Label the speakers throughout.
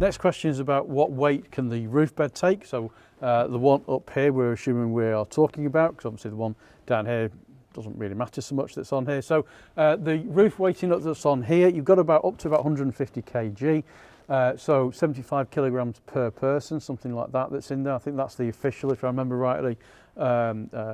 Speaker 1: Next question is about what weight can the roof bed take. So the one up here we're assuming we are talking about, because obviously the one down here doesn't really matter so much that's on here. So the roof weighting that's on here, you've got about up to about 150 kg. So 75 kilograms per person, something like that that's in there. I think that's the official, if I remember rightly,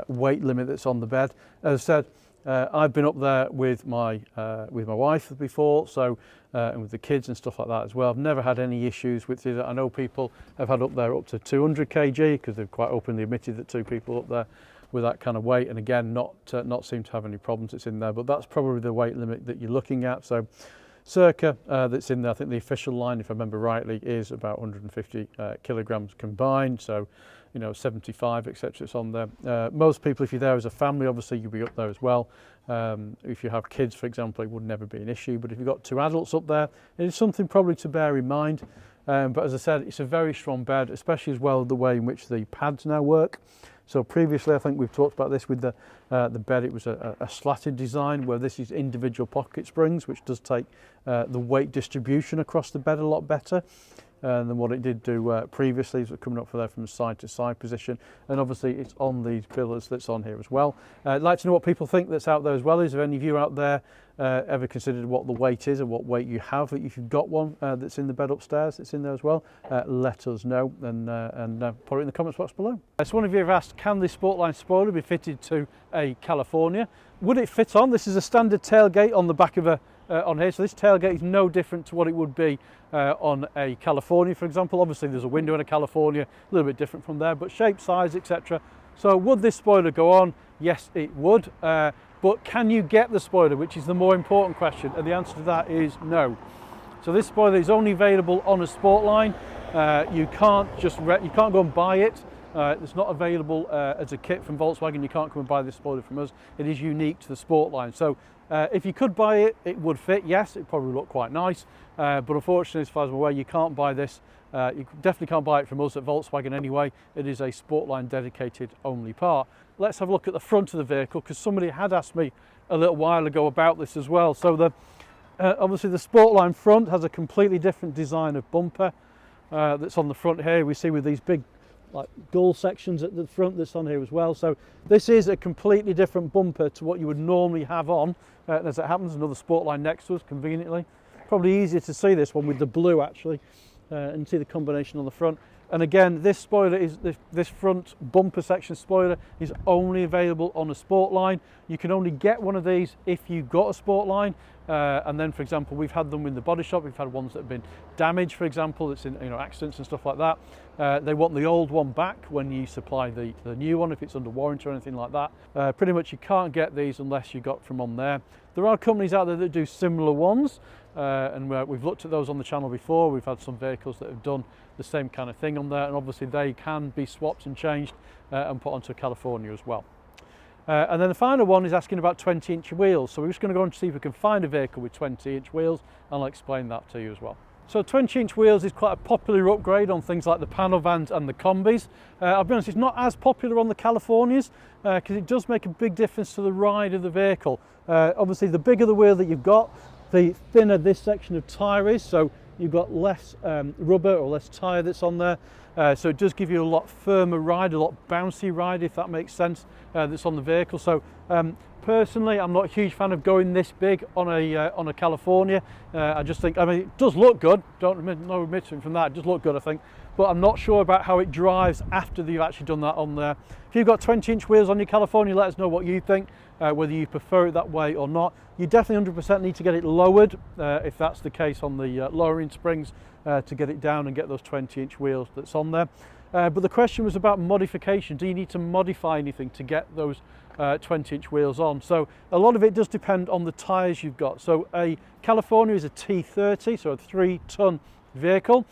Speaker 1: weight limit that's on the bed. As I said, I've been up there with my wife before, so and with the kids and stuff like that as well. I've never had any issues with it. I know people have had up there up to 200 kg because they've quite openly admitted that 2 people up there with that kind of weight, and again not seem to have any problems that's in there. But that's probably the weight limit that you're looking at. So circa that's in there. I think the official line, if I remember rightly, is about 150 kilograms combined. So, you know, 75, etc. It's on there. Most people, if you're there as a family, obviously you'll be up there as well. If you have kids, for example, it would never be an issue. But if you've got 2 adults up there, it is something probably to bear in mind. But as I said, it's a very strong bed, especially as well the way in which the pads now work. So previously, I think we've talked about this with the bed. It was a slatted design, where this is individual pocket springs, which does take the weight distribution across the bed a lot better than what it did do previously. So coming up from a side to side position, and obviously it's on these pillars that's on here as well. I'd like to know what people think that's out there as well. Is there any of you out there ever considered what the weight is and what weight you have? If you've got one that's in the bed upstairs, that's in there as well, let us know and put it in the comments box below. So one of you have asked, can the Sportline spoiler be fitted to a California? Would it fit on? This is a standard tailgate on the back of a on here, so this tailgate is no different to what it would be on a California, for example. Obviously there's a window in a California, a little bit different from there, but shape, size, etc. So would this spoiler go on? Yes, it would. But can you get the spoiler, which is the more important question? And the answer to that is no. So this spoiler is only available on a Sportline. You can't go and buy it. It's not available as a kit from Volkswagen. You can't come and buy this spoiler from us. It is unique to the Sportline. So if you could buy it, it would fit. Yes, it probably look quite nice. But unfortunately, as far as I'm aware, you can't buy this. You definitely can't buy it from us at Volkswagen anyway. It is a Sportline dedicated only part. Let's have a look at the front of the vehicle, because somebody had asked me a little while ago about this as well. So obviously the Sportline front has a completely different design of bumper that's on the front here. We see with these big like gull sections at the front that's on here as well. So this is a completely different bumper to what you would normally have on. As it happens, another Sportline next to us conveniently. Probably easier to see this one with the blue actually, and see the combination on the front. And again, this spoiler is this front bumper section spoiler is only available on a Sportline. You can only get one of these if you've got a Sportline. And then, for example, we've had them in the body shop. We've had ones that have been damaged, for example, that's in accidents and stuff like that. They want the old one back when you supply the new one, if it's under warranty or anything like that. Pretty much you can't get these unless you got from on there. There are companies out there that do similar ones, and we've looked at those on the channel before. We've had some vehicles that have done the same kind of thing on there, and obviously they can be swapped and changed and put onto a California as well. And then the final one is asking about 20-inch wheels. So we're just going to go and see if we can find a vehicle with 20-inch wheels, and I'll explain that to you as well. So 20-inch wheels is quite a popular upgrade on things like the panel vans and the combis. I'll be honest, it's not as popular on the Californias because it does make a big difference to the ride of the vehicle. Obviously, the bigger the wheel that you've got, the thinner this section of tyre is, so you've got less rubber or less tyre that's on there. So it does give you a lot firmer ride, a lot bouncy ride, if that makes sense, that's on the vehicle. So personally, I'm not a huge fan of going this big on a California. I just think, I mean, it does look good, no admitting from that, it does look good, I think, but I'm not sure about how it drives after you've actually done that on there. If you've got 20-inch wheels on your California, let us know what you think, whether you prefer it that way or not. You definitely 100% need to get it lowered, if that's the case on the lowering springs, to get it down and get those 20-inch wheels that's on there. But the question was about modification. Do you need to modify anything to get those 20-inch wheels on? So a lot of it does depend on the tyres you've got. So a California is a T30, so a 3-ton vehicle,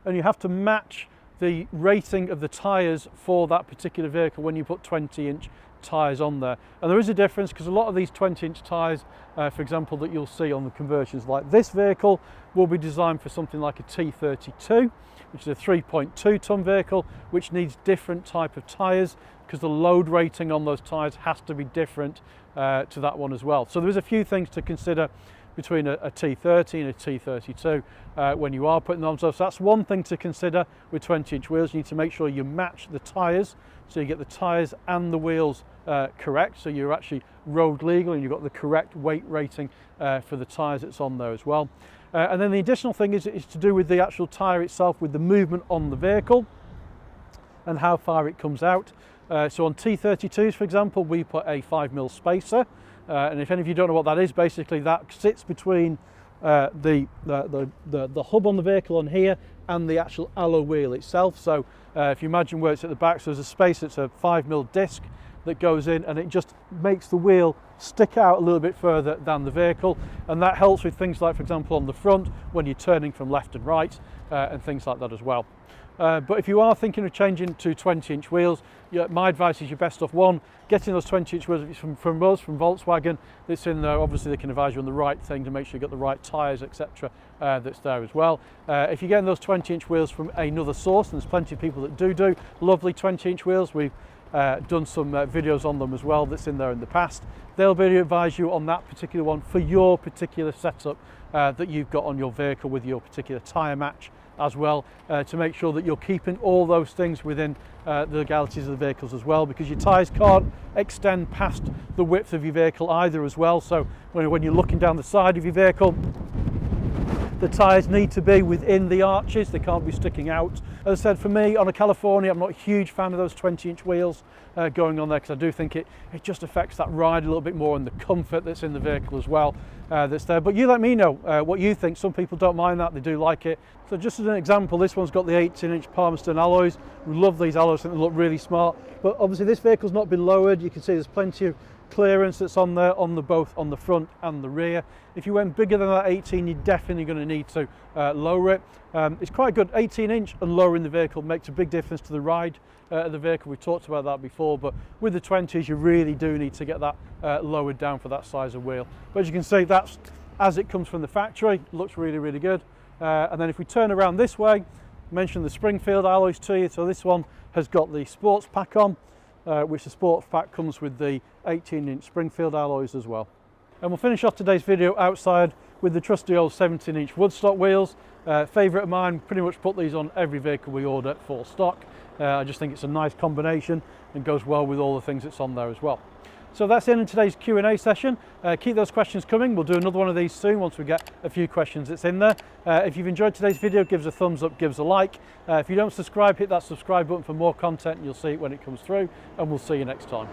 Speaker 1: and you have to match the rating of the tyres for that particular vehicle when you put 20-inch tyres on there. And there is a difference, because a lot of these 20-inch tyres, for example, that you'll see on the conversions like this vehicle, will be designed for something like a T32, which is a 3.2-ton vehicle, which needs different type of tyres, because the load rating on those tyres has to be different to that one as well. So there is a few things to consider between a T30 and a T32 when you are putting them on. So that's one thing to consider with 20-inch wheels. You need to make sure you match the tyres, so you get the tyres and the wheels correct, so you're actually road legal and you've got the correct weight rating for the tyres that's on there as well. And then the additional thing is to do with the actual tyre itself, with the movement on the vehicle and how far it comes out. So on T32s, for example, we put a 5mm spacer, and if any of you don't know what that is, basically that sits between the hub on the vehicle on here and the actual alloy wheel itself. So if you imagine where it's at the back, so there's a space that's a 5mm disc that goes in, and it just makes the wheel stick out a little bit further than the vehicle, and that helps with things like, for example, on the front when you're turning from left and right and things like that as well. But if you are thinking of changing to 20-inch wheels, my advice is you're best off, one, getting those 20-inch wheels from us, from Volkswagen, that's in there. Obviously they can advise you on the right thing to make sure you've got the right tyres, etc. That's there as well. If you're getting those 20-inch wheels from another source, and there's plenty of people that do lovely 20-inch wheels, we've done some videos on them as well that's in there in the past. They'll be able to advise you on that particular one for your particular setup that you've got on your vehicle with your particular tyre match as well, to make sure that you're keeping all those things within the legalities of the vehicles as well, because your tyres can't extend past the width of your vehicle either as well. So when you're looking down the side of your vehicle, the tyres need to be within the arches, they can't be sticking out. As I said, for me on a California, I'm not a huge fan of those 20-inch wheels going on there, because I do think it just affects that ride a little bit more and the comfort that's in the vehicle as well that's there. But you let me know what you think. Some people don't mind that, they do like it. So just as an example, this one's got the 18-inch Palmerston alloys. We love these alloys, I think they look really smart. But obviously this vehicle's not been lowered. You can see there's plenty of clearance that's on there on both on the front and the rear. If you went bigger than that 18, you're definitely going to need to lower it. It's quite good. 18-inch and lowering the vehicle makes a big difference to the ride of the vehicle. We've talked about that before, but with the 20s you really do need to get that lowered down for that size of wheel. But as you can see, that's as it comes from the factory. Looks really good. And then if we turn around this way, mention the Springfield alloys to you. So this one has got the sports pack on, which the sports pack comes with the 18-inch Springfield alloys as well. And we'll finish off today's video outside with the trusty old 17-inch Woodstock wheels. Favourite of mine, pretty much put these on every vehicle we order for stock. I just think it's a nice combination and goes well with all the things that's on there as well. So that's the end of today's Q&A session. Keep those questions coming. We'll do another one of these soon once we get a few questions that's in there. If you've enjoyed today's video, give us a thumbs up, give us a like. If you don't subscribe, hit that subscribe button for more content and you'll see it when it comes through, and we'll see you next time.